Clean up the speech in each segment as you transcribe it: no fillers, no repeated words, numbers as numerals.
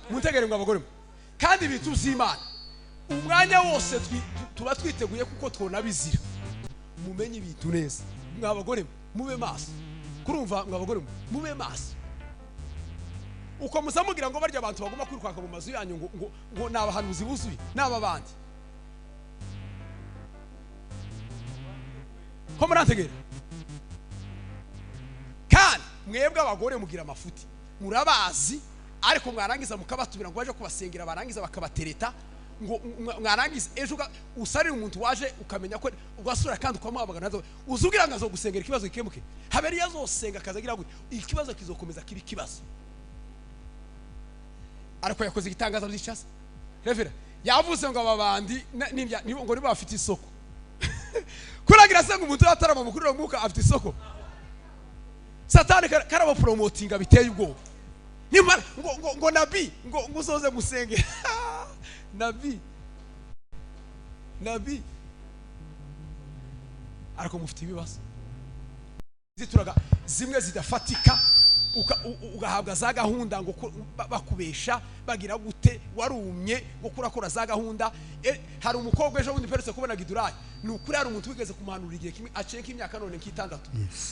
muntegere ngo abagore kandi ibintu by'Imana umwanya wose tuba twiteguye kuko twona bizira mumenye ibintu neza mwabagore mube maso kurumva mwabagore mube maso uko musamugira ngo barya abantu bagomba kwirukanka mu mazu yanyu ngo nabahanuzi buzuye n'ababandi ko murantegera kandi mwebwe abagore mugira amafuti murabazi ariko mwarangiza mukabatubira ngo baje kubasengera barangiza bakabatereta ngo mwarangiza ejo usarira umuntu waje ukamenya ko ugasura kandi ukamuhamagara nazo uzugira ngo azogusengera ikibazo gikemuke haberi yazosenga kazagira ngo ikibazo kizokomeza kibi kibazo ariko yakoze igitangaza by'icasa revera yavuze ngo ababandi ngo niba bafite isoko kuragira se ngo umuntu atarama mukuru mwuka afite isoko satani karabo promotinga biteye ubwoba nimara ngo nabi ngo usoze musenge nabi ariko mufite ibibazo zituraga zimwe zidafatika ugahabwa za gahunda ngo bakubesha bagira gute warumye ngo kurakora za gahunda hari umukobwa ejo bundi peretse kubona gidurayi nukuri hari umuntu wigeze kumuhanura igihe kimwe aceka imyaka none nk'itandatu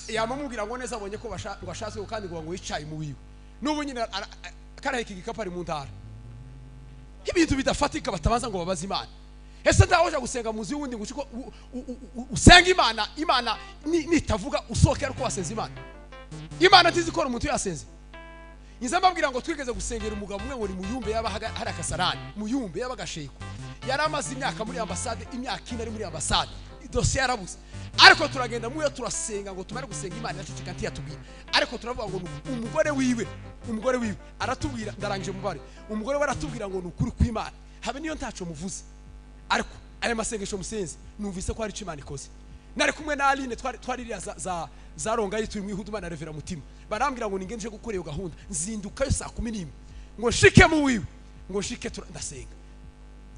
yamamubwira ngo neza abonye ko ngo ashatse kandi ngo wicaye mu wiwe n'ubu nyine karaheka igikapu ari mu ntara ibintu bidafatika batabanza ngo babaze Imana ese ndahoja gusenga muzi wundi ngo uko usenga Imana nitavuga usokera ko wasenze Imana tizikora umuntu yasenze Inza mbabwira ngo twigeze gusengera umugabo umwe ngo ni Muyumbe yaba hari akasarani Muyumbe yaba gasheko yari amaze imyaka muri ambassade imyaka ine ari muri ambassade dosiye yarabuze ariko turagenda muyo turasenga ngo tumare gusenga Imana yaceceka ntiyatubwira ariko turavuga ngo umugore wiwe aratubwira ndarangije mubare umugore we aratubwira ngo nukuri kw'Imana habe niyo ntaco muvuze ariko aya masengesho musenze numvise ko hari Imana ikoze nari kumwe na Aline twaririya za ronga yitu mu ihuduma na Revera Mutima barambwira ngo ningenje gukora iyo gahunda nzindukayo saa 11 ngo shike mu wiwe ngo shike ndasenga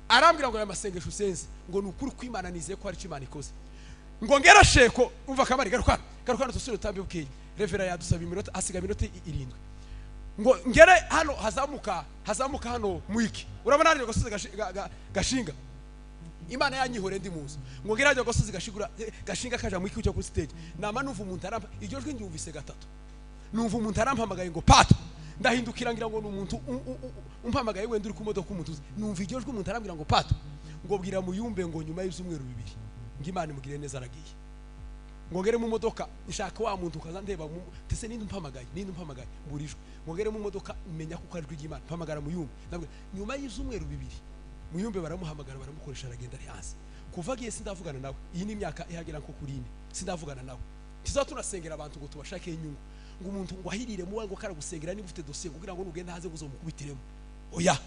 arambwira ngo aya masengesho usenze ngo nukuri kw'Imana nizeye ko hari Imana ikoze ngo ngera sheko umva kamari garukana tusure utambe bukeye Revera yadusaba iminota asiga iminota 7 ngo ngere hano hazamuka hano mwiki urabona ari gasozi gashinga Imana yanyihore ndi muzo ngo ngeraje gasozi gashinga kaja mwiki cyo ku stage nama numva umuntu arampa iryo jwi ndumvise gatatu numva umuntu arampamagaye ngo pato ndahindukira ngira ngo n'umuntu umpamagaye wenda uri ku modoka umutuzi numva iryo jwi umuntu arambwira ngo pato ngo bwira Muyumbe ngo nyuma y'izumweru 2 ngimana mugire neza aragiye ngo ngere mu modoka nshaka wa muntu kaza ndeba tese ninde umpamagaye burijwe ngo ngere mu modoka menya ko kari rw'Imana mpamagara Muyumbe nabwo nyuma y'izumweru 2 Muyumbe baramuhamagara baramukoresha aragenda ari hasi kuva giye sindavugana nawe iyi ni imyaka ihagera nko kurine sindavugana nawe tizo tunasengera abantu ngo tubashake inyungu ngo umuntu ngo ahirire mu ngo karagusengera niba ufite dossier kugira ngo nugenda hanze uzomukubitiremo oya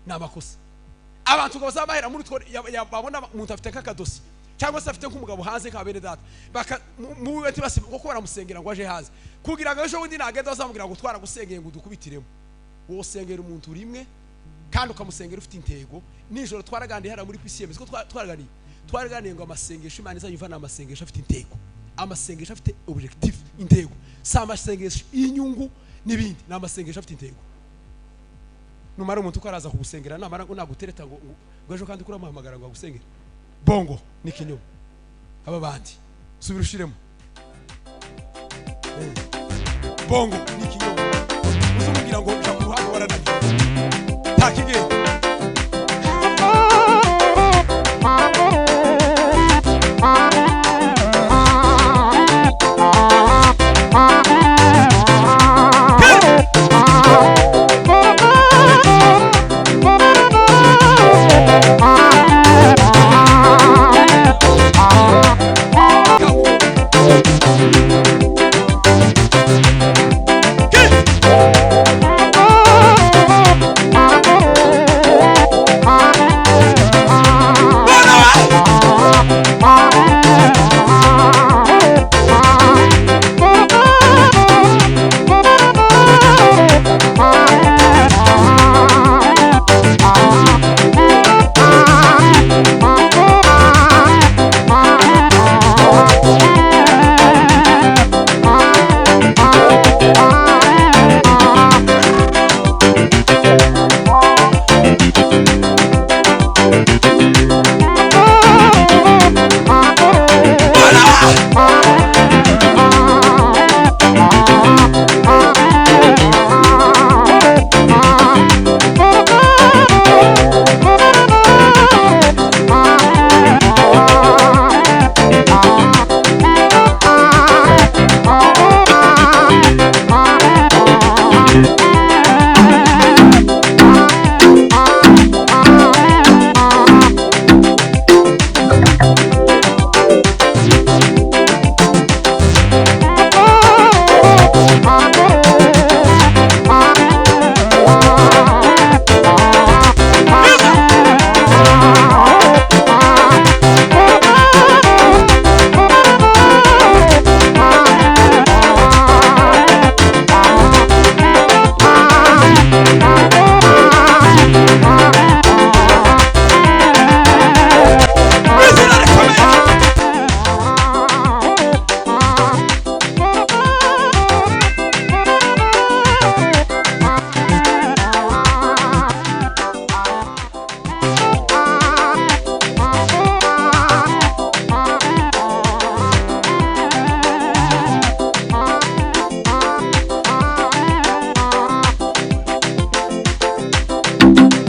namakosa abantu ngo bazabahera muri twa babona umuntu afite kakadossier cyangwa se afite nk'umugabo hanze ka bene data baka mu wete basi ngo ko baramusengera ngo aje hanze kugira ngo ejo wundi nagenda bazamubwira ngo twaragusengeye ngo dukubitiremo wo sengera umuntu rimwe kandi ukamusengera ufite intego nijoro twaragandiye hara muri PCM ko twaraganiye ngo amasengesho Imana izanyumva amasengesho afite intego amasengesho afite objectif intego sa amasengesho inyungu nibindi n'amasengesho afite intego numara umuntu ko araza kubusengera namara ngo nagutereta ngo ejo kandi kuri amuhamagara ngo agusengere bongo nikinyo aba bandi subirushiremo bongo nikinyo uzumubwira ngo nja kuruhanga waranagiye takige Amen.